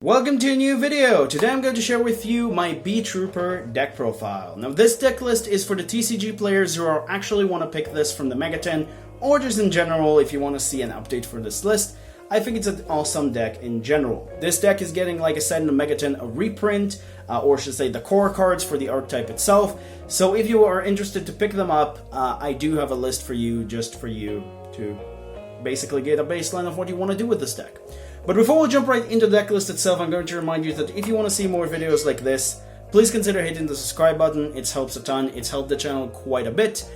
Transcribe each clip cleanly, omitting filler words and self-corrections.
Welcome to a new video! Today I'm going to share with you my Beetrooper deck profile. Now this deck list is for the TCG players who actually want to pick this from the megatin, or just in general if you want to see an update for this list. I think it's an awesome deck in general. This deck is getting, like I said in the megatin, a reprint, or should say the core cards for the archetype itself. So if you are interested to pick them up, I do have a list for you, just for you to basically get a baseline of what you want to do with this deck. But before we jump right into the deck list itself, I'm going to remind you that if you want to see more videos like this, please consider hitting the subscribe button. It helps a ton. It's helped the channel quite a bit.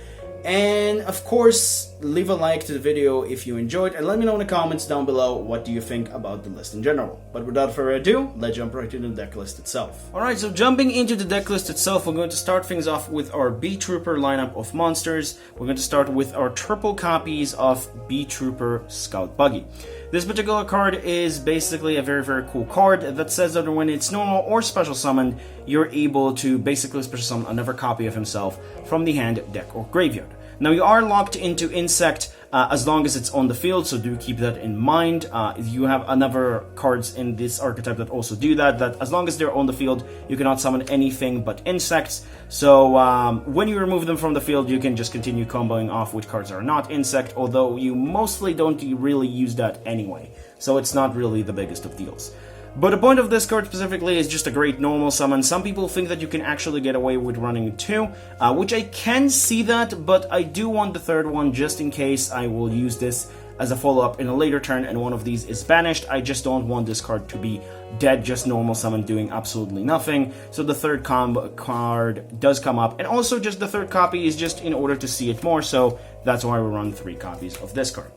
And of course, leave a like to the video if you enjoyed, and let me know in the comments down below what do you think about the list in general. But without further ado, let's jump right into the deck list itself. Alright, so jumping into the deck list itself, we're going to start things off with our Beetrooper lineup of monsters. We're going to start with our triple copies of Beetrooper Scout Buggy. This particular card is basically a very cool card that says that when it's normal or special summoned, you're able to basically special summon another copy of himself from the hand, deck, or graveyard. Now you are locked into Insect as long as it's on the field, so do keep that in mind. You have another cards in this archetype that also do that as long as they're on the field, you cannot summon anything but insects. So when you remove them from the field, you can just continue comboing off with cards that are not insect, although you mostly don't really use that anyway, so it's not really the biggest of deals. But the point of this card specifically is just a great normal summon. Some people think that you can actually get away with running two, which I can see that, but I do want the third one just in case I will use this as a follow-up in a later turn and one of these is banished. I just don't want this card to be dead, just normal summon doing absolutely nothing. So the third card does come up, and also just the third copy is just in order to see it more, so that's why we run 3 copies of this card.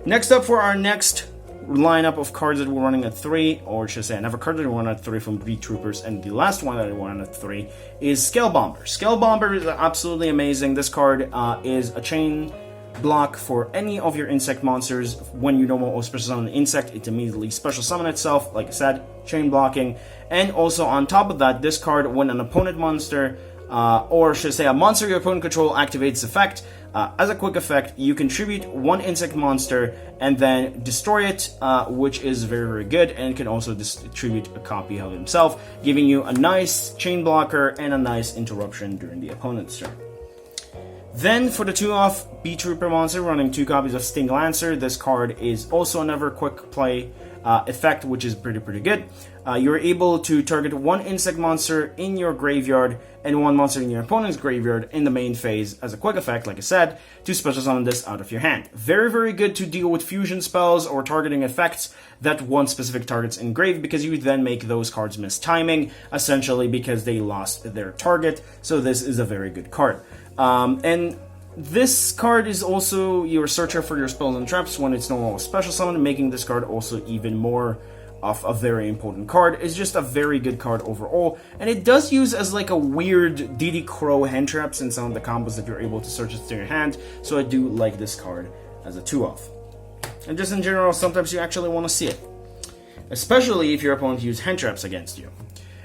Next up, for our next lineup of cards that we're running at 3, or should I say another card that we run at 3 from Beetroopers, and the last one that I run at 3 is Scale Bomber. Scale Bomber is absolutely amazing. This card is a chain block for any of your insect monsters. When you normal or special summon an insect, it immediately special summon itself, like I said, chain blocking. And also on top of that, this card, when an opponent monster, or should I say a monster your opponent control activates effect, as a quick effect, you contribute 1 insect monster and then destroy it, which is very good, and can also distribute a copy of himself, giving you a nice chain blocker and a nice interruption during the opponent's turn. Then for the 2-off Beetrooper monster, running 2 copies of Sting Lancer. This card is also another quick play effect, which is pretty good. You're able to target 1 insect monster in your graveyard and 1 monster in your opponent's graveyard in the main phase as a quick effect, like I said, to special summon this out of your hand. Very good to deal with fusion spells or targeting effects that want specific targets engraved, because you then make those cards miss timing, essentially because they lost their target. So this is a very good card. And this card is also your searcher for your spells and traps when it's normal special summon, making this card also even more of a very important card. It's just a very good card overall, and it does use as like a weird DD Crow hand traps in some of the combos that you're able to search it to your hand, so I do like this card as a 2-off. And just in general, sometimes you actually want to see it, especially if your opponent uses hand traps against you.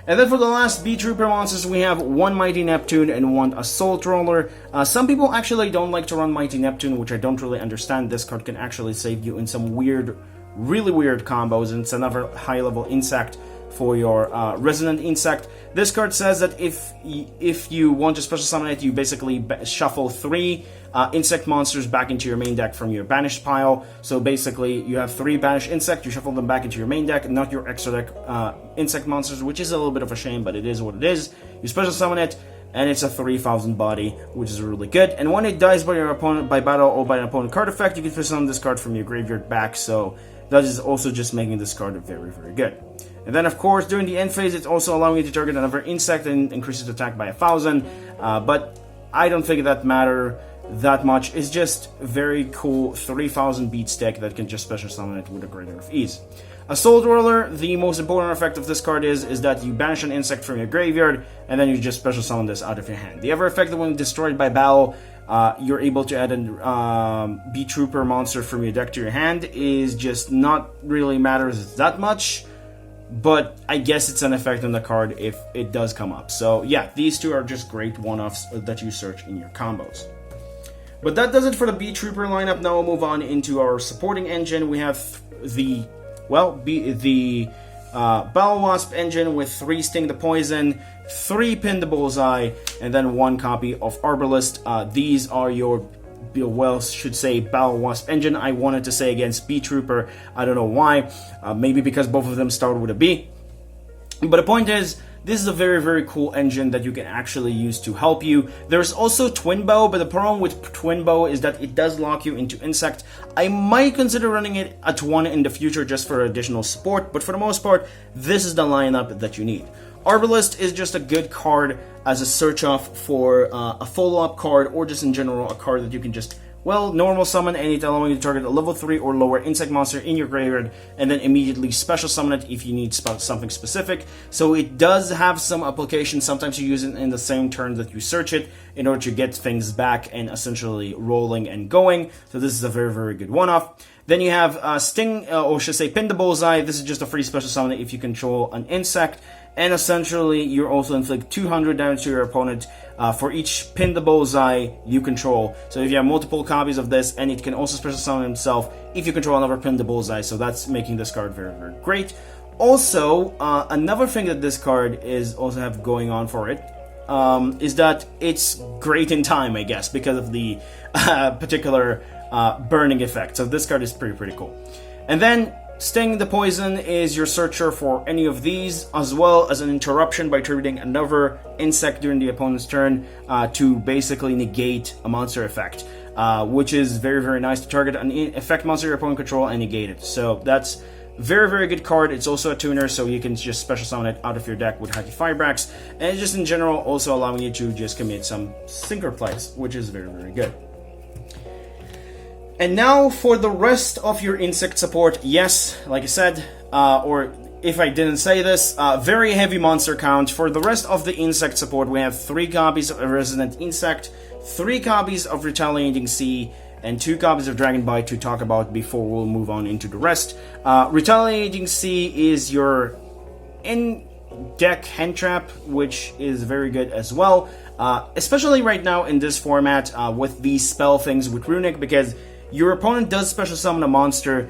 And then for the last Beetrooper monsters, we have 1 Mighty Neptune and 1 Assault Roller. Some people actually don't like to run Mighty Neptune, which I don't really understand. This card can actually save you in some really weird combos, and it's another high-level insect for your Resonant Insect. This card says that if you want to special summon it, you basically shuffle 3 insect monsters back into your main deck from your banished pile. So basically, you have 3 banished insect, you shuffle them back into your main deck, not your extra deck insect monsters, which is a little bit of a shame, but it is what it is. You special summon it, and it's a 3,000 body, which is really good. And when it dies by your opponent by battle or by an opponent card effect, you can special summon this card from your graveyard back. So that is also just making this card very good. And then of course, during the end phase, it's also allowing you to target another insect and increases attack by 1,000. But I don't think that matter that much. It's just very cool 3,000 beats deck that can just special summon it with a great deal of ease. Assault Roller, the most important effect of this card is that you banish an insect from your graveyard, and then you just special summon this out of your hand. The other effect that when destroyed by battle, you're able to add a Beetrooper monster from your deck to your hand, is just not really matters that much, but I guess it's an effect on the card if it does come up. So yeah, these 2 are just great one-offs that you search in your combos. But that does it for the Beetrooper lineup. Now we'll move on into our supporting engine. We have the Battle Wasp engine with 3 Sting the Poison, 3 Pin the Bullseye, and then 1 copy of Arbalist. These are your, well, should say Battle Wasp engine. I wanted to say against Beetrooper. I don't know why. Maybe because both of them start with a B. But the point is, this is a very, very cool engine that you can actually use to help you. There's also Twin Bow, but the problem with Twin Bow is that it does lock you into Insect. I might consider running it at 1 in the future just for additional support, but for the most part, this is the lineup that you need. Arbalist is just a good card as a search off for a follow-up card, or just in general a card that you can just, well, normal summon and it allowing you to target a level 3 or lower insect monster in your graveyard and then immediately special summon it if you need something specific. So it does have some application. Sometimes you use it in the same turn that you search it in order to get things back and essentially rolling and going. So this is a very, very good one-off. Then you have Sting, or should say Pin the Bullseye. This is just a free special summon if you control an insect. And essentially, you also inflict 200 damage to your opponent for each Pin the Bullseye you control. So if you have multiple copies of this, and it can also special summon himself if you control another Pin the Bullseye. So that's making this card very, very great. Also, another thing that this card is also have going on for it is that it's great in time, I guess, because of the particular burning effect. So this card is pretty cool. And then Sting the Poison is your searcher for any of these, as well as an interruption by targeting another insect during the opponent's turn to basically negate a monster effect, which is very, very nice to target an effect monster your opponent control and negate it. So that's very, very good card. It's also a tuner, so you can just special summon it out of your deck with Hacky Firebrax, and it's just in general also allowing you to just commit some sinker plays, which is very, very good. And now for the rest of your insect support, yes, like I said, or if I didn't say this, very heavy monster count. For the rest of the insect support, we have 3 copies of Resident Insect, 3 copies of Retaliating Sea, and 2 copies of Dragon Bite to talk about before we'll move on into the rest. Retaliating Sea is your in-deck hand trap, which is very good as well, especially right now in this format with these spell things with Runic, because your opponent does special summon a monster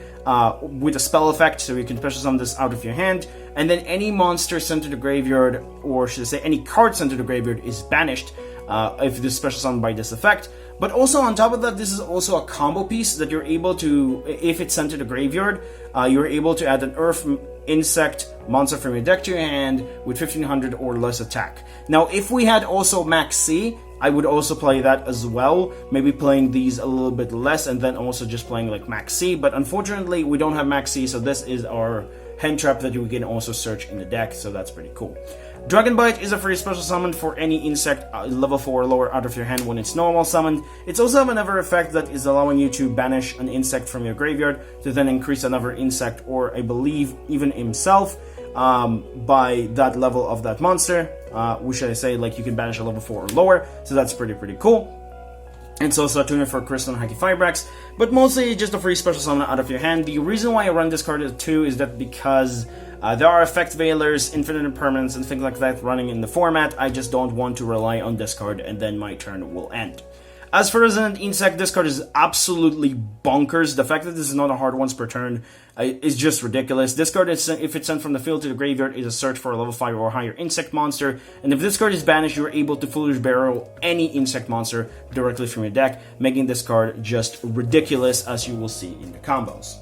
with a spell effect, so you can special summon this out of your hand, and then any monster sent to the graveyard, or should I say any card sent to the graveyard, is banished if it is special summoned by this effect. But also on top of that, this is also a combo piece that you're able to, if it's sent to the graveyard, you're able to add an Earth insect monster from your deck to your hand with 1500 or less attack. Now, if we had also Max C, I would also play that as well, maybe playing these a little bit less and then also just playing like Max C, but unfortunately we don't have Max C, so this is our hand trap that we can also search in the deck, so that's pretty cool. Dragon Bite is a free special summon for any insect level 4 or lower out of your hand when it's normal summoned. It's also have another effect that is allowing you to banish an insect from your graveyard to then increase another insect, or I believe even himself, by that level of that monster, which I say, like, you can banish a level 4 or lower, so that's pretty cool. It's also a tuner for Crystal and Hacky Firebrax, but mostly just a free special summon out of your hand. The reason why I run this card at 2 is that because there are effect veilers, infinite impermanence, and things like that running in the format. I just don't want to rely on this card, and then my turn will end. As for Resident Insect, this card is absolutely bonkers. The fact that this is not a hard once per turn is just ridiculous. This card, is, if it's sent from the field to the graveyard, is a search for a level 5 or higher insect monster. And if this card is banished, you're able to Foolish Barrel any insect monster directly from your deck, making this card just ridiculous, as you will see in the combos.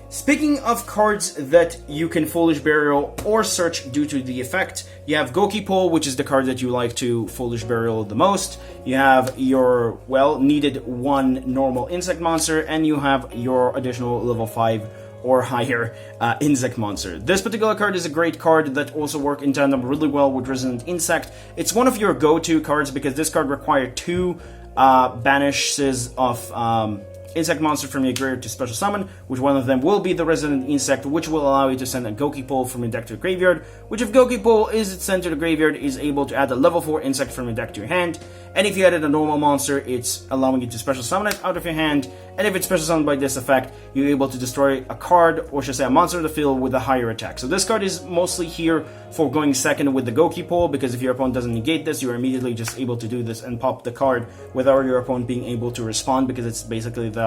Speaking of cards that you can Foolish Burial or search due to the effect, you have Goki Pole, which is the card that you like to Foolish Burial the most. You have your, well, needed 1 normal insect monster, and you have your additional level 5 or higher insect monster. This particular card is a great card that also works in tandem really well with Resident Insect. It's one of your go-to cards because this card requires 2 banishes of insect monster from your graveyard to special summon, which one of them will be the Resident Insect, which will allow you to send a Goki Pole from your deck to the graveyard, which if Goki Pole is sent to the graveyard, is able to add a level 4 insect from your deck to your hand, and if you added a normal monster, it's allowing you to special summon it out of your hand, and if it's special summoned by this effect, you're able to destroy a card, or should I say a monster of the field with a higher attack. So this card is mostly here for going second with the Goki Pole, because if your opponent doesn't negate this, you're immediately just able to do this and pop the card without your opponent being able to respond, because it's basically the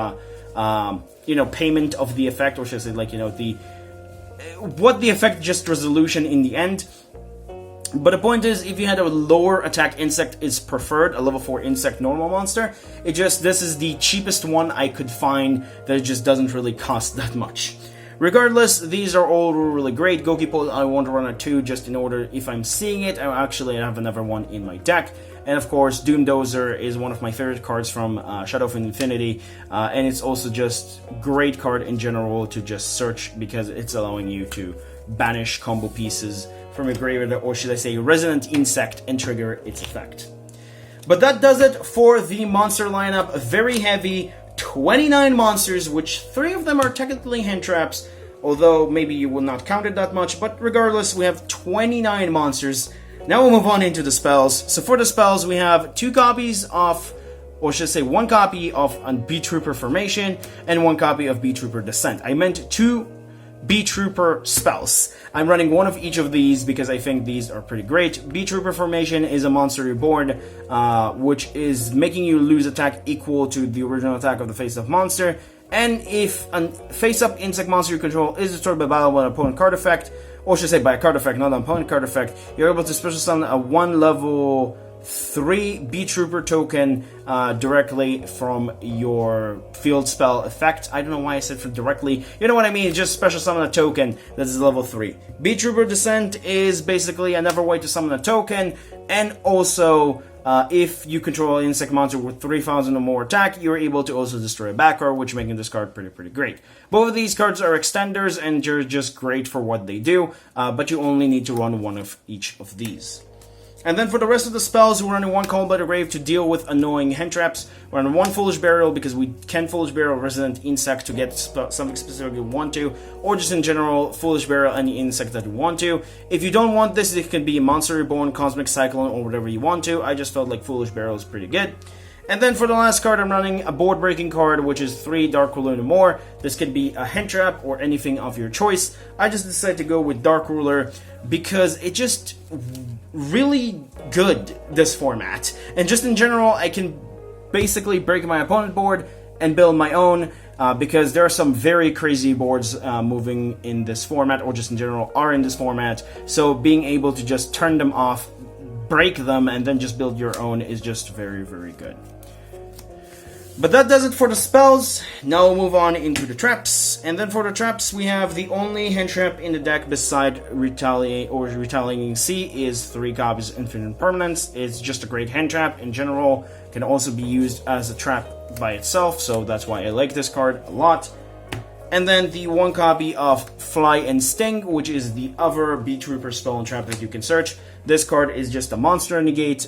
payment of the effect, or should I say, like, the what the effect just resolution in the end. But the point is, if you had a lower attack insect is preferred, a level 4 insect normal monster, this is the cheapest one I could find that just doesn't really cost that much. Regardless, these are all really great. Gokipo I want to run at 2 just in order, if I'm seeing it, I actually have another one in my deck. And of course, Doomdozer is one of my favorite cards from Shadow of Infinity, and it's also just great card in general to just search because it's allowing you to banish combo pieces from your graveyard, or should I say resident insect, and trigger its effect. But that does it for the monster lineup. Very heavy, 29 monsters, which 3 of them are technically hand traps, although maybe you will not count it that much, but regardless, we have 29 monsters. Now we'll move on into the spells. So for the spells, we have 2 copies of, or should I say 1 copy of Beetrooper Formation, and 1 copy of Beetrooper Descent. I meant 2 Beetrooper spells. I'm running 1 of each of these because I think these are pretty great. Beetrooper Formation is a monster reborn, which is making you lose attack equal to the original attack of the face-up monster. And if a face-up insect monster you control is destroyed by battle by an opponent card effect, or should I say by a card effect, not an opponent card effect, you're able to special summon a 1 level 3 Beetrooper token directly from your field spell effect. I don't know why I said from directly. You know what I mean? Just special summon a token that is level 3. Beetrooper Descent is basically another way to summon a token, and also if you control an insect monster with 3,000 or more attack, you're able to also destroy a back card, which making this card pretty great. Both of these cards are extenders, and they're just great for what they do, but you only need to run 1 of each of these. And then for the rest of the spells, we're running 1 Call by the Grave to deal with annoying hand traps. We're running 1 Foolish Burial because we can Foolish Burial Resident Insect to get something specific you want to, or just in general, Foolish Burial any insect that you want to. If you don't want this, it can be Monster Reborn, Cosmic Cyclone, or whatever you want to. I just felt like Foolish Burial is pretty good. And then for the last card, I'm running a board breaking card, which is 3 Dark Ruler and more. This could be a hand trap or anything of your choice. I just decided to go with Dark Ruler because it just really good, this format. And just in general, I can basically break my opponent board and build my own because there are some very crazy boards moving in this format, or just in general are in this format. So being able to just turn them off, break them, and then just build your own is just very good. But that does it for the spells. Now we'll move on into the traps. And then for the traps, we have the only hand trap in the deck beside Retaliating Sea is 3 copies of Infinite Permanence. It's just a great hand trap. In general, can also be used as a trap by itself, so that's why I like this card a lot. And then the 1 copy of Fly and Sting, which is the other Beetrooper spell and trap that you can search. This card is just a monster negate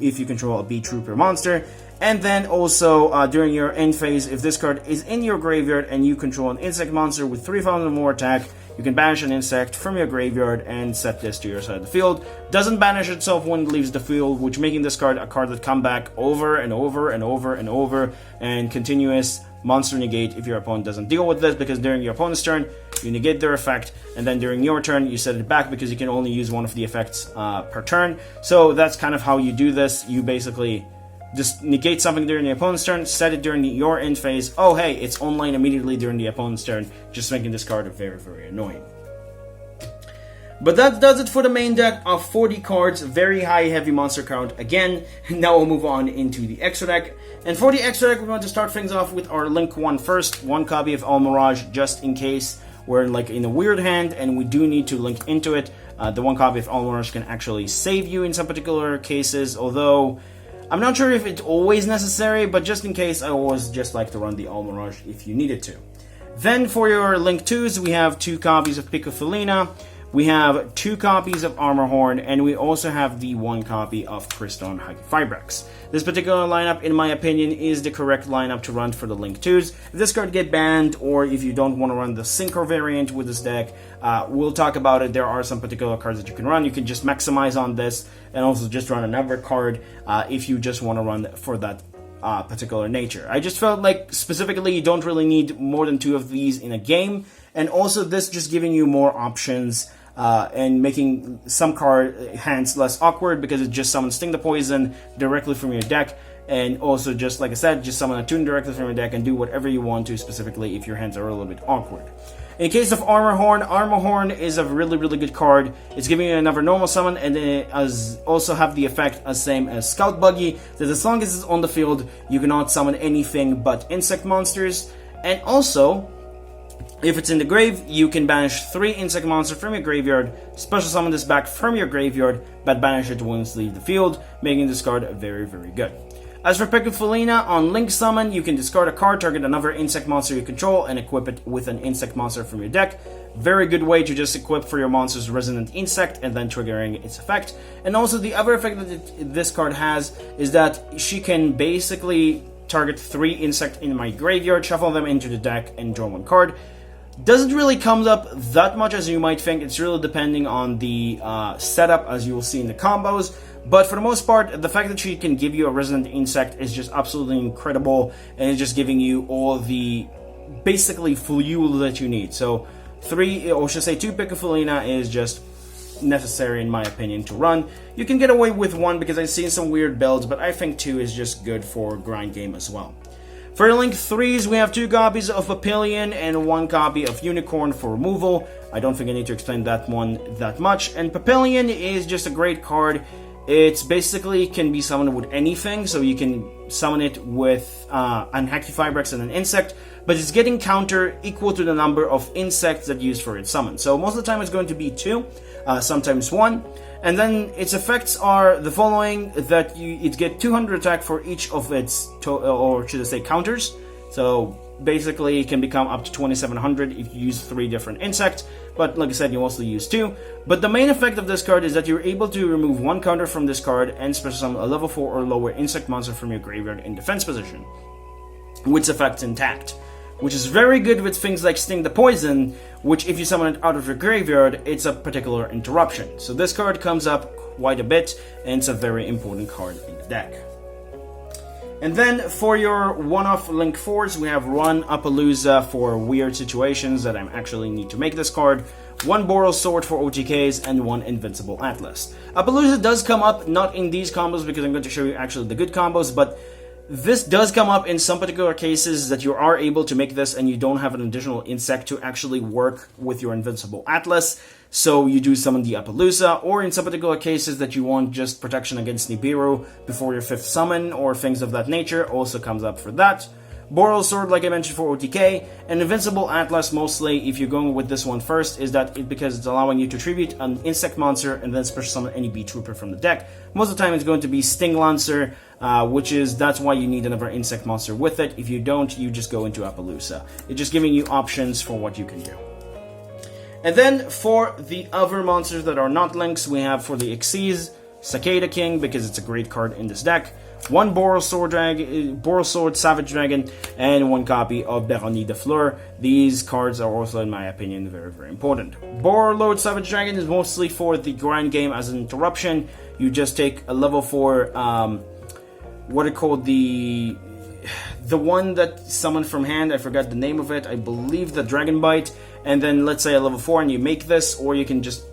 if you control a Beetrooper monster. And then also, during your end phase, if this card is in your graveyard and you control an insect monster with 3,000 or more attack, you can banish an insect from your graveyard and set this to your side of the field. Doesn't banish itself when it leaves the field, which making this card a card that come back over and over and over and over, and continuous monster negate if your opponent doesn't deal with this, because during your opponent's turn, you negate their effect, and then during your turn, you set it back because you can only use 1 of the effects per turn. So that's kind of how you do this. You basically just negate something during the opponent's turn, set it during your end phase. Oh hey, it's online immediately during the opponent's turn, just making this card very annoying. But that does it for the main deck of 40 cards, very high heavy monster count again. Now we'll move on into the extra deck. And for the extra deck, we want to start things off with our Link 1 first. 1 copy of Mirage, just in case we're in a weird hand and we do need to link into it. The 1 copy of Mirage can actually save you in some particular cases, although I'm not sure if it's always necessary, but just in case, I always just like to run the Mirage if you needed to. Then for your Link 2s, we have 2 copies of Picofelina, we have 2 copies of Armorhorn, and we also have the 1 copy of Kriston Fibrex. This particular lineup, in my opinion, is the correct lineup to run for the Link 2s. If this card get banned, or if you don't want to run the Synchro variant with this deck, we'll talk about it. There are some particular cards that you can run. You can just maximize on this, and also just run another card if you just want to run for that particular nature. I just felt like, specifically, you don't really need more than 2 of these in a game, and also this just giving you more options and making some card hands less awkward, because it just summons Sting the Poison directly from your deck, and also just like I said, just summon a tune directly from your deck and do whatever you want to, specifically if your hands are a little bit awkward. In case of Armor Horn is a really good card. It's giving you another normal summon, and it also have the effect as same as Scout Buggy, that as long as it's on the field, you cannot summon anything but insect monsters. And also, if it's in the grave, you can banish 3 insect monsters from your graveyard, special summon this back from your graveyard, but banish it once leave the field, making this card very good. As for Piccofolina, on Link Summon, you can discard a card, target another insect monster you control, and equip it with an insect monster from your deck. Very good way to just equip for your monster's Resonant Insect and then triggering its effect. And also the other effect that this card has is that she can basically target 3 insect in my graveyard, shuffle them into the deck, and draw 1 card. Doesn't really come up that much as you might think. It's really depending on the setup, as you will see in the combos. But for the most part, the fact that she can give you a Resonant Insect is just absolutely incredible, and it's just giving you all the basically fuel that you need. So 3, or should I say 2 Piccofolina is just necessary in my opinion to run. You can get away with 1 because I've seen some weird builds, but I think 2 is just good for grind game as well. For Link 3s, we have 2 copies of Papillion and 1 copy of Unicorn for removal. I don't think I need to explain that one that much. And Papillion is just a great card. It's basically can be summoned with anything, so you can summon it with an Hackyfibrex and an insect, but it's getting counter equal to the number of insects that used for its summon. So most of the time it's going to be 2, sometimes 1. And then its effects are the following: that it get 200 attack for each of its, or should I say, counters. So basically it can become up to 2700 if you use 3 different insects, but like I said, you mostly use 2. But the main effect of this card is that you're able to remove 1 counter from this card and special summon a level 4 or lower insect monster from your graveyard in defense position, with its effects intact, which is very good with things like Sting the Poison, which if you summon it out of your graveyard, it's a particular interruption. So this card comes up quite a bit, and it's a very important card in the deck. And then for your one-off Link 4s, we have 1 Appaloosa for weird situations that I actually need to make this card, 1 Boral Sword for OTKs, and 1 Invincible Atlas. Appaloosa does come up, not in these combos because I'm going to show you actually the good combos, but this does come up in some particular cases that you are able to make this and you don't have an additional insect to actually work with your Invincible Atlas, so you do summon the Appaloosa, or in some particular cases that you want just protection against Nibiru before your 5th summon, or things of that nature, also comes up for that. Boral Sword, like I mentioned, for OTK, and Invincible Atlas, mostly, if you're going with this one first, is that because it's allowing you to tribute an insect monster and then special summon any Beetrooper from the deck. Most of the time it's going to be Sting Lancer, that's why you need another insect monster with it. If you don't, you just go into Appaloosa. It's just giving you options for what you can do. And then for the other monsters that are not links, we have for the Xyz, Cicada King, because it's a great card in this deck, 1 Boral Sword Savage Dragon, and 1 copy of Beroni de Fleur. These cards are also, in my opinion, very important. Boral Savage Dragon is mostly for the grind game as an interruption. You just take a level 4, what are called the one that summoned from hand, I forgot the name of it, I believe the Dragon Bite, and then let's say a level 4 and you make this, or you can just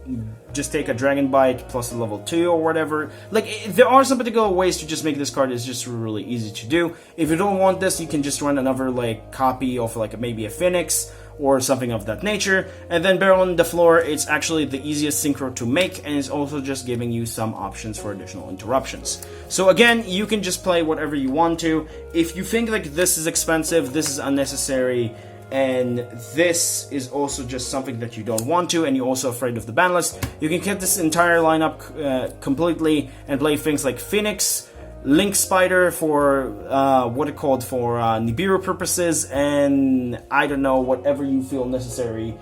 take a Dragon Bite plus a level 2 or whatever. Like, there are some particular ways to just make this card. It's just really easy to do. If you don't want this, you can just run another like copy of like maybe a Phoenix or something of that nature. And then Beroni de Fleur, it's actually the easiest synchro to make, and it's also just giving you some options for additional interruptions. So again, you can just play whatever you want to. If you think like this is expensive, this is unnecessary, and this is also just something that you don't want to, and you're also afraid of the ban list, you can get this entire lineup completely and play things like Phoenix, Link Spider for Nibiru purposes, and I don't know, whatever you feel necessary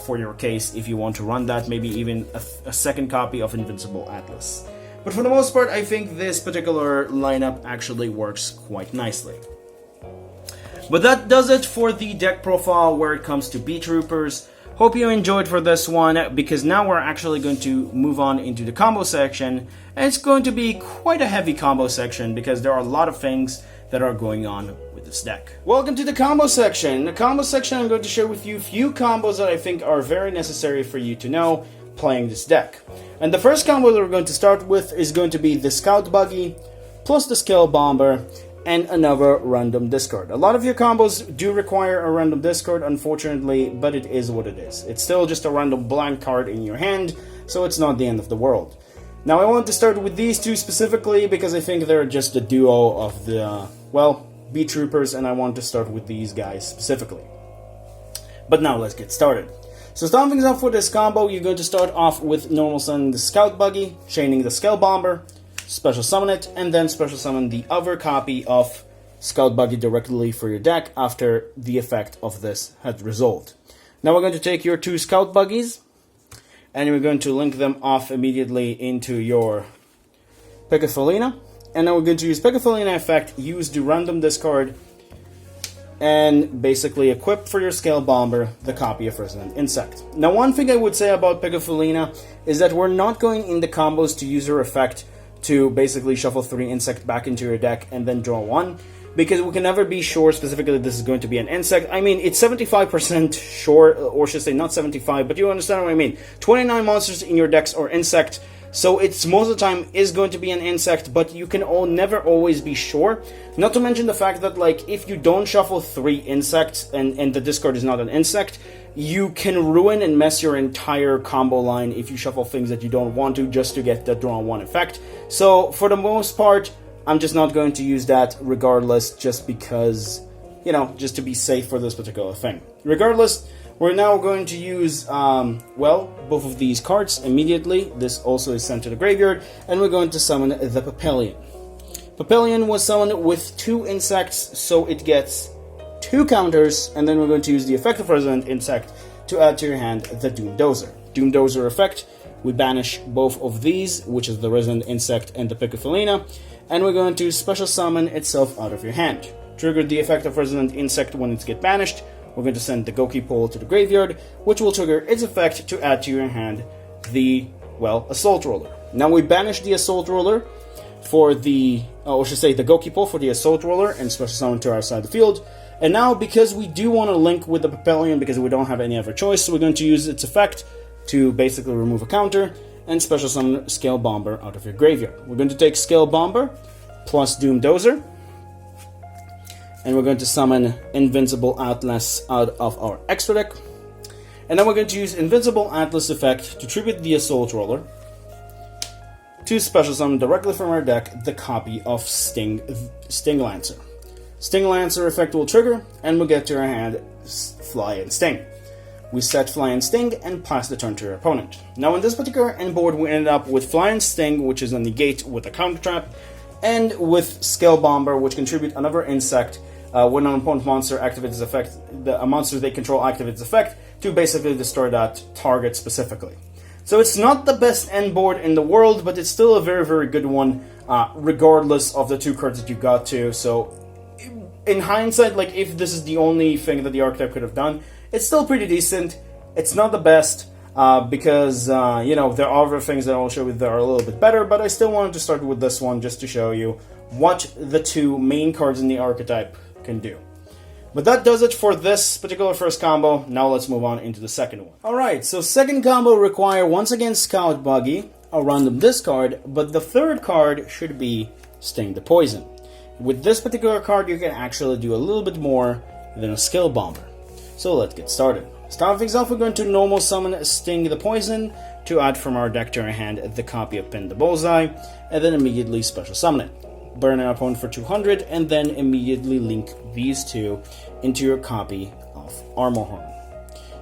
for your case if you want to run that, maybe even a second copy of Invincible Atlas. But for the most part, I think this particular lineup actually works quite nicely. But that does it for the deck profile where it comes to Beetroopers. Hope you enjoyed for this one, because now we're actually going to move on into the combo section, and it's going to be quite a heavy combo section because there are a lot of things that are going on with this deck. Welcome to the combo section. In the combo section, I'm going to share with you a few combos that I think are very necessary for you to know playing this deck. And the first combo that we're going to start with is going to be the Scout Buggy, plus the Scale Bomber, and another random discard. A lot of your combos do require a random discard, unfortunately, but it is what it is. It's still just a random blank card in your hand, so it's not the end of the world. Now I want to start with these two specifically because I think they're just the duo of the, well, Beetroopers, and I want to start with these guys specifically. But now let's get started. So starting things off with this combo, you're going to start off with normal summoning the Scout Buggy, chaining the Scale Bomber, special summon it, and then special summon the other copy of Scout Buggy directly for your deck after the effect of this had resolved. Now we're going to take your two Scout Buggies, and we're going to link them off immediately into your Pikafalina. And now we're going to use Pikafalina effect, use the random discard, and basically equip for your Scale Bomber the copy of Resident Insect. Now one thing I would say about Pikafalina is that we're not going in the combos to use her effect to basically shuffle 3 insect back into your deck and then draw 1, because we can never be sure specifically this is going to be an insect. I mean, it's 75% sure, or should say not 75, but you understand what I mean. 29 monsters in your decks are insect, so it's most of the time is going to be an insect, but you can never always be sure. Not to mention the fact that, like, if you don't shuffle 3 insects and the discard is not an insect, you can ruin and mess your entire combo line if you shuffle things that you don't want to just to get the draw 1 effect. So for the most part, I'm just not going to use that regardless, just because, you know, just to be safe for this particular thing. Regardless, we're now going to use, well, both of these cards immediately. This also is sent to the graveyard, and we're going to summon the Papillion. Papillion was summoned with 2 insects, so it gets 2 counters, and then we're going to use the effect of Resident Insect to add to your hand the Doom Dozer. Doom Dozer effect, we banish both of these, which is the Resident Insect and the Pikafalina, and we're going to special summon itself out of your hand. Trigger the effect of Resident Insect when it gets banished. We're going to send the Goki Pole to the graveyard, which will trigger its effect to add to your hand the, well, Assault Roller. Now we banish the Assault Roller for the, or should say the Goki Pole for the Assault Roller and special summon to our side of the field. And now, because we do want to link with the Papillion, because we don't have any other choice, so we're going to use its effect to basically remove a counter and special summon Scale Bomber out of your graveyard. We're going to take Scale Bomber plus Doom Dozer, and we're going to summon Invincible Atlas out of our extra deck. And then we're going to use Invincible Atlas effect to tribute the Assault Roller to special summon directly from our deck the copy of Sting Lancer. Sting Lancer effect will trigger, and we'll get to our hand Fly and Sting. We set Fly and Sting and pass the turn to your opponent. Now in this particular end board, we ended up with Fly and Sting, which is a negate with a counter trap, and with Scale Bomber, which contribute another insect when an opponent monster activates its effect, a monster they control activates its effect to basically destroy that target specifically. So it's not the best end board in the world, but it's still a very, very good one, regardless of the 2 cards that you got to. So in hindsight, like, if this is the only thing that the archetype could have done, it's still pretty decent. It's not the best, because, you know, there are other things that I'll show you that are a little bit better, but I still wanted to start with this one just to show you what the 2 main cards in the archetype can do. But that does it for this particular first combo. Now let's move on into the second one. Alright, so second combo require once again Scout Buggy, a random discard, but the third card should be Sting the Poison. With this particular card, you can actually do a little bit more than a Scale Bomber. So let's get started. Starting things off, we're going to normal summon Sting the Poison to add from our deck to our hand the copy of Pin the Bullseye, and then immediately special summon it. Burn an opponent for 200, and then immediately link these 2 into your copy of Armorhorn.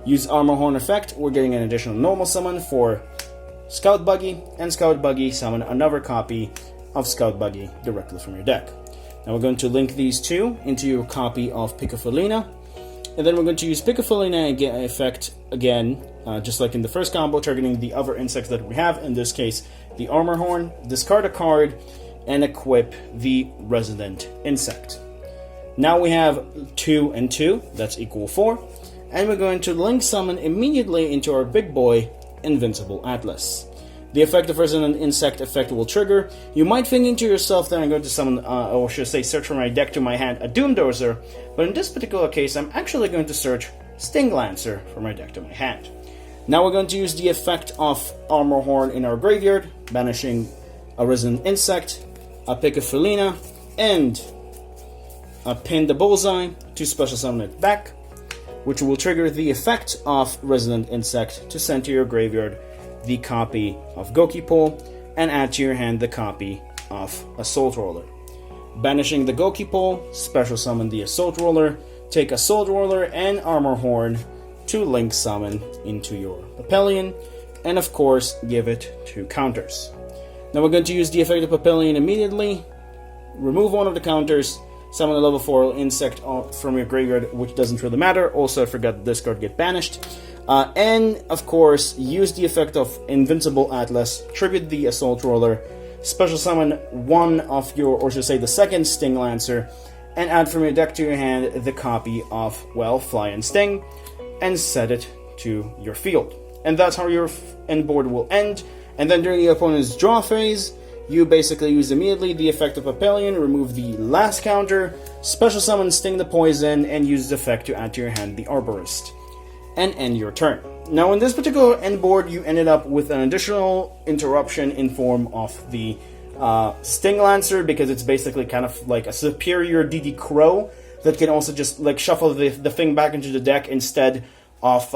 Use Armorhorn effect, we're getting an additional normal summon for Scout Buggy, and Scout Buggy summon another copy of Scout Buggy directly from your deck. Now we're going to link these 2 into your copy of Pikafalina, and then we're going to use Pikafalina effect again, just like in the first combo, targeting the other insects that we have, in this case the Armorhorn, discard a card, and equip the Resident Insect. Now we have 2 and 2, that's equal 4, and we're going to link summon immediately into our big boy, Invincible Atlas. The effect of Resident Insect effect will trigger. You might think to yourself that I'm going to summon, or should I say search from my deck to my hand a Doom Dozer, but in this particular case I'm actually going to search Sting Lancer from my deck to my hand. Now we're going to use the effect of Armorhorn in our graveyard, banishing a Resident Insect, a Pikafalina, and pin the bullseye to special summon it back, which will trigger the effect of Resident Insect to send to your graveyard the copy of Gokipole and add to your hand the copy of Assault Roller. Banishing the Gokipole, special summon the Assault Roller, take Assault Roller and Armor Horn to link summon into your Papillion, and of course give it 2 counters. Now we're going to use the effect of Papillion immediately, remove one of the counters, summon a level 4 insect from your graveyard, which doesn't really matter. Also, I forgot this card get banished. And, of course, use the effect of Invincible Atlas, tribute the Assault Roller, special summon one of your, or should I say the second Sting Lancer, and add from your deck to your hand the copy of, well, Fly and Sting, and set it to your field. And that's how your end board will end. And then during the opponent's draw phase, you basically use immediately the effect of Papillion, remove the last counter, special summon Sting the Poison, and use the effect to add to your hand the Arborist, and end your turn. Now in this particular end board, you ended up with an additional interruption in form of the Sting Lancer, because it's basically kind of like a superior DD Crow that can also just like shuffle the thing back into the deck instead of,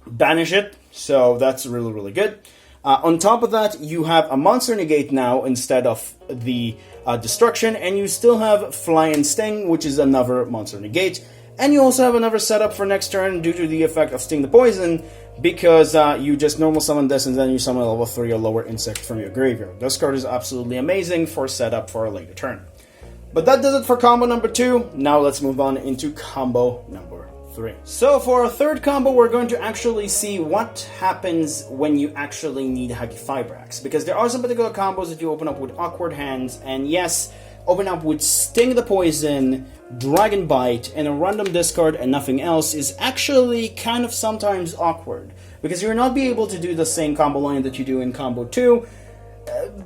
banish it. So that's really, really good. On top of that, you have a monster negate now instead of the destruction, and you still have Fly and Sting, which is another monster negate. And you also have another setup for next turn due to the effect of Sting the Poison, because you just normal summon this and then you summon a level 3 or lower insect from your graveyard. This card is absolutely amazing for setup for a later turn. But that does it for combo number 2. Now let's move on into combo number 3. So for our third combo, we're going to actually see what happens when you actually need Hagifibrax, because there are some particular combos that you open up with awkward hands, and yes, open up with Sting the Poison, Dragon Bite, and a random discard and nothing else is actually kind of sometimes awkward, because you're not be able to do the same combo line that you do in combo 2,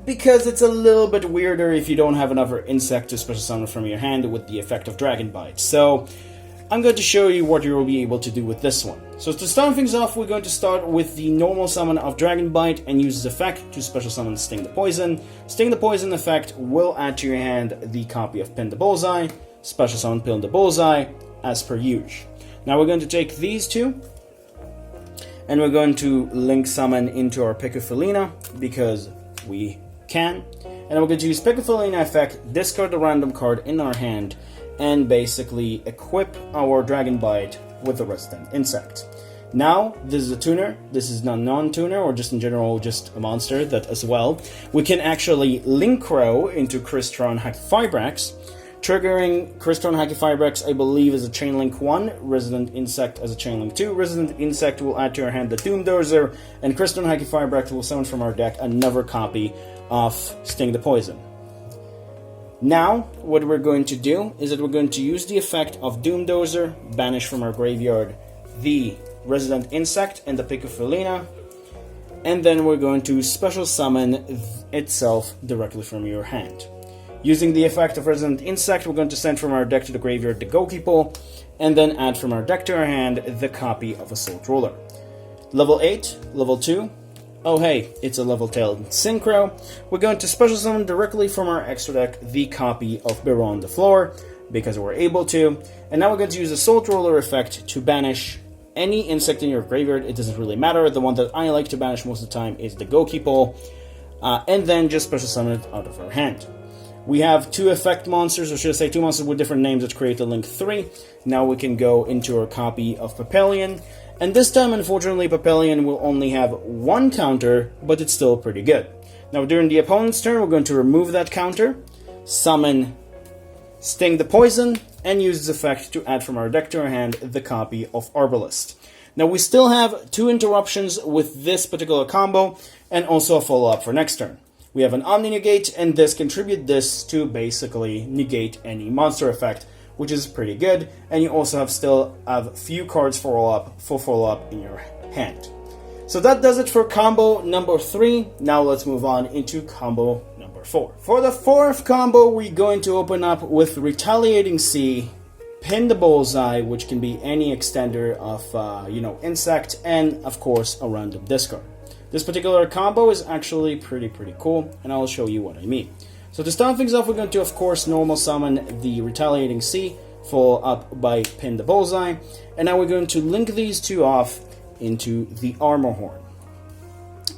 because it's a little bit weirder if you don't have another insect to special summon from your hand with the effect of Dragon Bite. So I'm going to show you what you will be able to do with this one. So to start things off, we're going to start with the normal summon of Dragon Bite and use this effect to special summon Sting the Poison. Sting the Poison effect will add to your hand the copy of Pin the Bullseye, special summon Pin the Bullseye, as per usual. Now we're going to take these two, and we're going to link summon into our Piccofelina, because we can. And we're going to use Piccofelina effect, discard a random card in our hand, and basically equip our Dragon Bite with the Resident Insect. Now, this is a tuner, this is not non-tuner, or just in general, just a monster that as well. We can actually link Crow into Crystron Hagifibrax, triggering Crystron Hagifibrax, I believe, is a Chain Link 1, Resident Insect as a Chain Link 2. Resident Insect will add to our hand the Doom Dozer, and Crystron Hagifibrax will summon from our deck another copy of Sting the Poison. Now, what we're going to do is that we're going to use the effect of Doom Dozer, banish from our graveyard the Resident Insect and the Piccofelina, and then we're going to special summon itself directly from your hand. Using the effect of Resident Insect, we're going to send from our deck to the graveyard the Gokipole, and then add from our deck to our hand the copy of Assault Roller. Level 8, level 2, oh hey, it's a level-tailed Synchro. We're going to special summon directly from our extra deck the copy of Baron the Floor, because we're able to. And now we're going to use the Assault Roller effect to banish any insect in your graveyard. It doesn't really matter. The one that I like to banish most of the time is the Gokipole. And then just special summon it out of our hand. We have 2 effect monsters, or should I say 2 monsters with different names that create the Link 3. Now we can go into our copy of Papillion. And this time, unfortunately, Papillion will only have 1 counter, but it's still pretty good. Now, during the opponent's turn, we're going to remove that counter, summon Sting the Poison, and use this effect to add from our deck to our hand the copy of Arbalest. Now, we still have 2 interruptions with this particular combo, and also a follow-up for next turn. We have an Omni Negate, and this contribute this to basically negate any monster effect, which is pretty good, and you also still have few cards for follow-up in your hand. So that does it for combo number 3. Now let's move on into combo number 4. For the 4th combo, we're going to open up with Retaliating Sea, Pin the Bullseye, which can be any extender of, insect, and of course a random discard. This particular combo is actually pretty cool, and I'll show you what I mean. So to start things off, we're going to, of course, normal summon the Retaliating Sea, follow up by Pin the Bullseye, and now we're going to link these two off into the Armor Horn.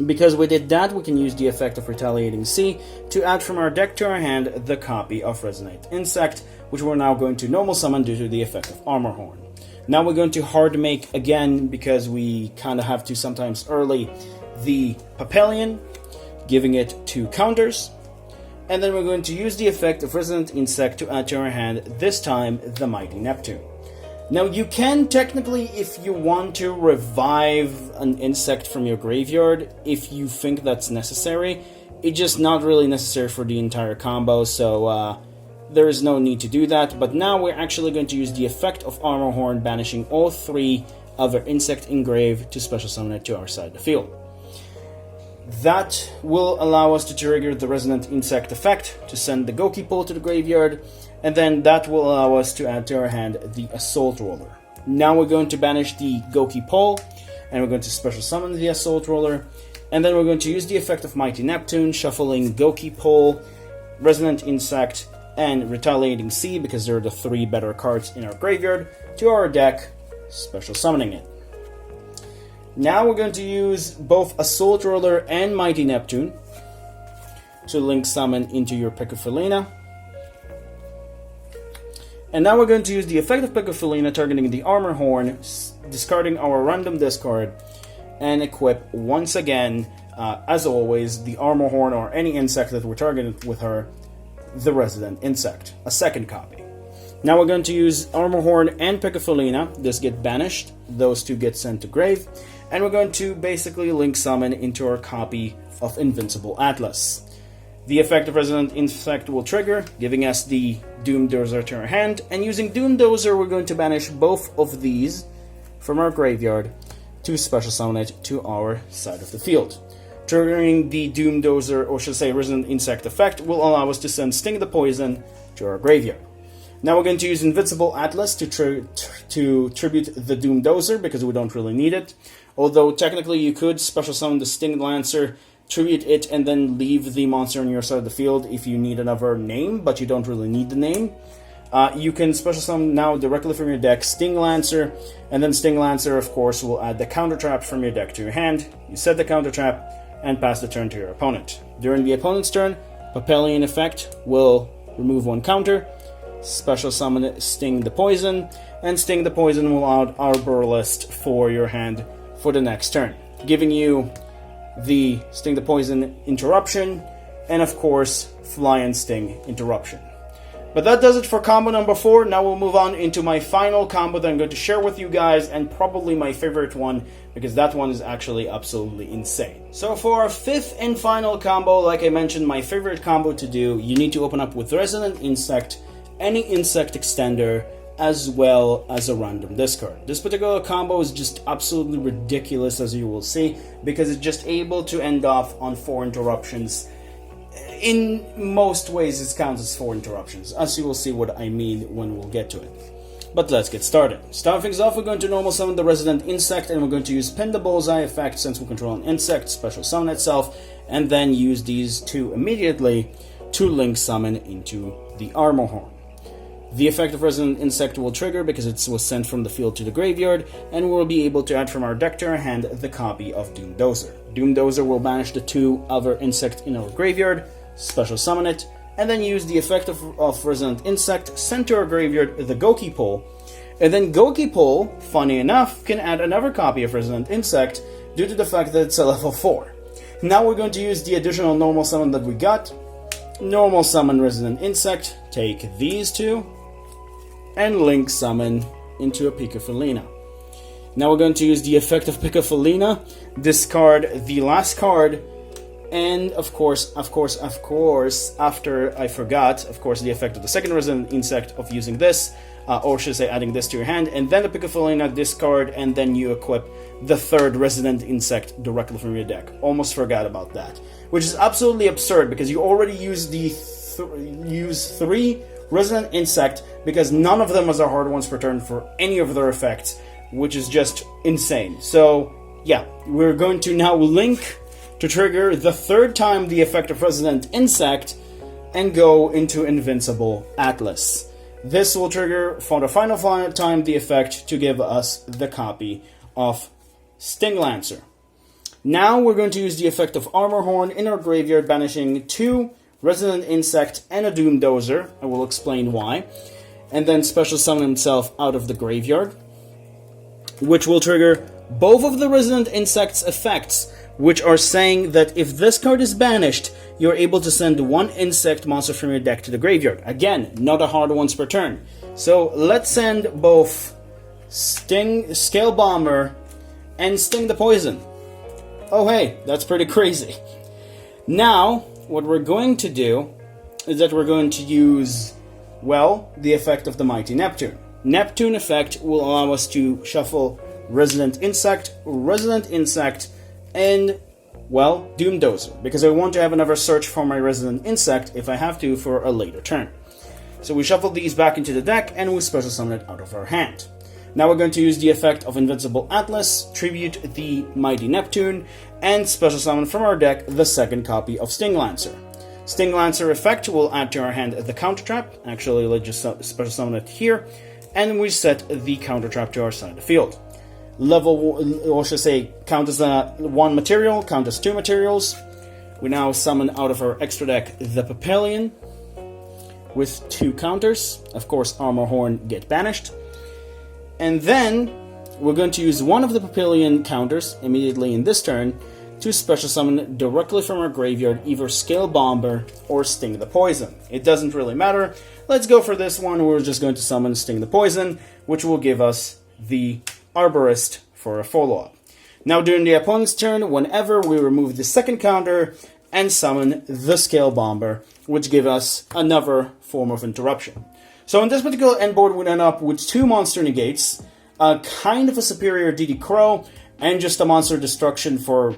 Because we did that, we can use the effect of Retaliating Sea to add from our deck to our hand the copy of Resonant Insect, which we're now going to normal summon due to the effect of Armor Horn. Now we're going to hard make again, because we kind of have to sometimes early, the Papillion, giving it 2 counters. And then we're going to use the effect of Resonant Insect to add to our hand, this time the Mighty Neptune. Now you can technically, if you want to, revive an insect from your graveyard if you think that's necessary. It's just not really necessary for the entire combo, so there is no need to do that. But now we're actually going to use the effect of Armor Horn, banishing all 3 other insect engraved to special summon it to our side of the field. That will allow us to trigger the Resonant Insect effect to send the Goki Pole to the graveyard, and then that will allow us to add to our hand the Assault Roller. Now we're going to banish the Goki Pole, and we're going to special summon the Assault Roller, and then we're going to use the effect of Mighty Neptune, shuffling Goki Pole, Resonant Insect, and Retaliating Sea, because they're the 3 better cards in our graveyard, to our deck, special summoning it. Now we're going to use both Assault Roller and Mighty Neptune to link summon into your Piccofelina. And now we're going to use the effect of Piccofelina, targeting the Armor Horn, discarding our random discard, and equip once again, as always, the Armor Horn or any insect that we're targeting with her, the Resident Insect, a second copy. Now we're going to use Armor Horn and Piccofelina. This get banished, those 2 get sent to grave, and we're going to basically link summon into our copy of Invincible Atlas. The effect of Resident Insect will trigger, giving us the Doom Dozer to our hand, and using Doom Dozer we're going to banish both of these from our graveyard to special summon it to our side of the field. Triggering the Doom Dozer, or should I say Resident Insect effect, will allow us to send Sting the Poison to our graveyard. Now we're going to use Invincible Atlas to tribute the Doom Dozer, because we don't really need it. Although technically you could special summon the Sting Lancer, tribute it, and then leave the monster on your side of the field if you need another name, but you don't really need the name. You can special summon now directly from your deck Sting Lancer, and then Sting Lancer, of course, will add the counter trap from your deck to your hand. You set the counter trap and pass the turn to your opponent. During the opponent's turn, Papillion effect will remove 1 counter, special summon Sting the Poison, and Sting the Poison will add Arborist for your hand for the next turn, giving you the Sting the Poison interruption, and of course, Fly and Sting interruption. But that does it for combo number 4. Now we'll move on into my final combo that I'm going to share with you guys, and probably my favorite one, because that one is actually absolutely insane. So for our 5th and final combo, like I mentioned, my favorite combo to do, you need to open up with Resonant Insect, any insect extender, as well as a random discard. This particular combo is just absolutely ridiculous, as you will see, because it's just able to end off on 4 interruptions. In most ways, it counts as 4 interruptions, as you will see what I mean when we'll get to it. But let's get started. Starting things off, we're going to normal summon the Resident Insect, and we're going to use Pin the Bullseye effect, since we control an insect, special summon itself, and then use these 2 immediately to link summon into the Armor Horn. The effect of Resonant Insect will trigger because it was sent from the field to the graveyard, and we'll be able to add from our deck to our hand the copy of Doom Dozer. Doom Dozer will banish the 2 other insects in our graveyard, special summon it, and then use the effect of Resonant Insect, send to our graveyard the Goki Pole, and then Goki Pole, funny enough, can add another copy of Resonant Insect due to the fact that it's a level 4. Now we're going to use the additional normal summon that we got. Normal summon Resonant Insect, take these 2, and link summon into a Piccofelina. Now we're going to use the effect of Piccofelina, discard the last card, and of course, after I forgot, of course, the effect of the second Resident Insect of using this, or should I say adding this to your hand, and then the Piccofelina discard, and then you equip the 3rd Resident Insect directly from your deck. Almost forgot about that. Which is absolutely absurd, because you already used the use 3 Resident Insect, because none of them are hard ones per turn for any of their effects, which is just insane. So, yeah, we're going to now link to trigger the 3rd time the effect of Resident Insect, and go into Invincible Atlas. This will trigger for the final time the effect to give us the copy of Stinglancer. Now we're going to use the effect of Armor Horn in our graveyard, banishing 2 Resident Insect and a Doom Dozer. I will explain why. And then special summon himself out of the graveyard, which will trigger both of the Resident Insect's effects, which are saying that if this card is banished, you're able to send 1 insect monster from your deck to the graveyard. Again, not a hard once per turn. So let's send both Scale Bomber and Sting the Poison. Oh hey, that's pretty crazy. Now, what we're going to do is that we're going to use, well, the effect of the Mighty Neptune. Neptune effect will allow us to shuffle Resident Insect, and, well, Doom Dozer, because I want to have another search for my Resident Insect if I have to for a later turn. So we shuffle these back into the deck and we special summon it out of our hand. Now we're going to use the effect of Invincible Atlas, tribute the Mighty Neptune, and special summon from our deck the second copy of Stinglancer. Stinglancer effect will add to our hand the counter trap. Actually, let's just special summon it here, and we set the counter trap to our side of the field. Level, or should I say, count as 1 material, count as 2 materials. We now summon out of our extra deck the Papillion with 2 counters. Of course, Armor Horn get banished. And then we're going to use one of the Papillion counters immediately in this turn to special summon directly from our graveyard either Scale Bomber or Sting the Poison. It doesn't really matter. Let's go for this one. We're just going to summon Sting the Poison, which will give us the Arborist for a follow-up. Now during the opponent's turn, whenever we remove the second counter and summon the Scale Bomber, which give us another form of interruption. So in this particular end board, we end up with 2 monster negates, a kind of a superior DD Crow, and just a monster destruction for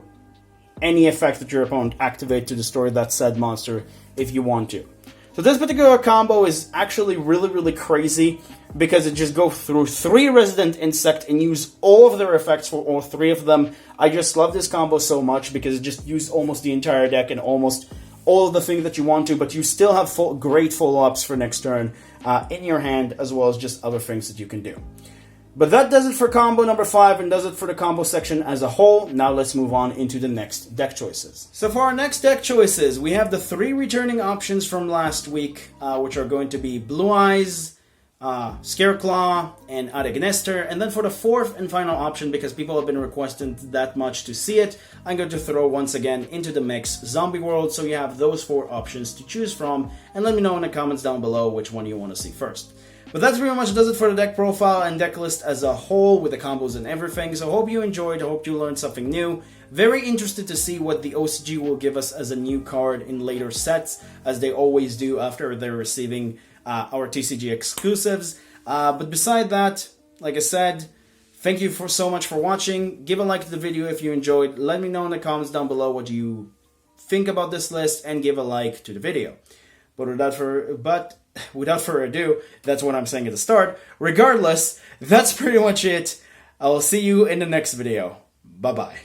any effect that your opponent activate to destroy that said monster if you want to. So this particular combo is actually really crazy because it just goes through 3 Resident Insect and use all of their effects for all 3 of them. I just love this combo so much because it just used almost the entire deck and almost all of the things that you want to, but you still have great follow-ups for next turn in your hand, as well as just other things that you can do. But that does it for combo number 5 and does it for the combo section as a whole. Now let's move on into the next deck choices. So for our next deck choices, we have the 3 returning options from last week, which are going to be Blue Eyes, Scareclaw, and Adegnester. And then for the 4th and final option, because people have been requesting that much to see it, I'm going to throw once again into the mix Zombie World, so you have those 4 options to choose from, and let me know in the comments down below which one you want to see first. But that's pretty much does it for the deck profile and deck list as a whole with the combos and everything. So I hope you enjoyed, I hope you learned something new. Very interested to see what the OCG will give us as a new card in later sets, as they always do after they're receiving our TCG exclusives. But beside that, like I said, thank you so much for watching. Give a like to the video if you enjoyed. Let me know in the comments down below what you think about this list, and give a like to the video. But without further ado, that's what I'm saying at the start. Regardless, that's pretty much it. I will see you in the next video. Bye-bye.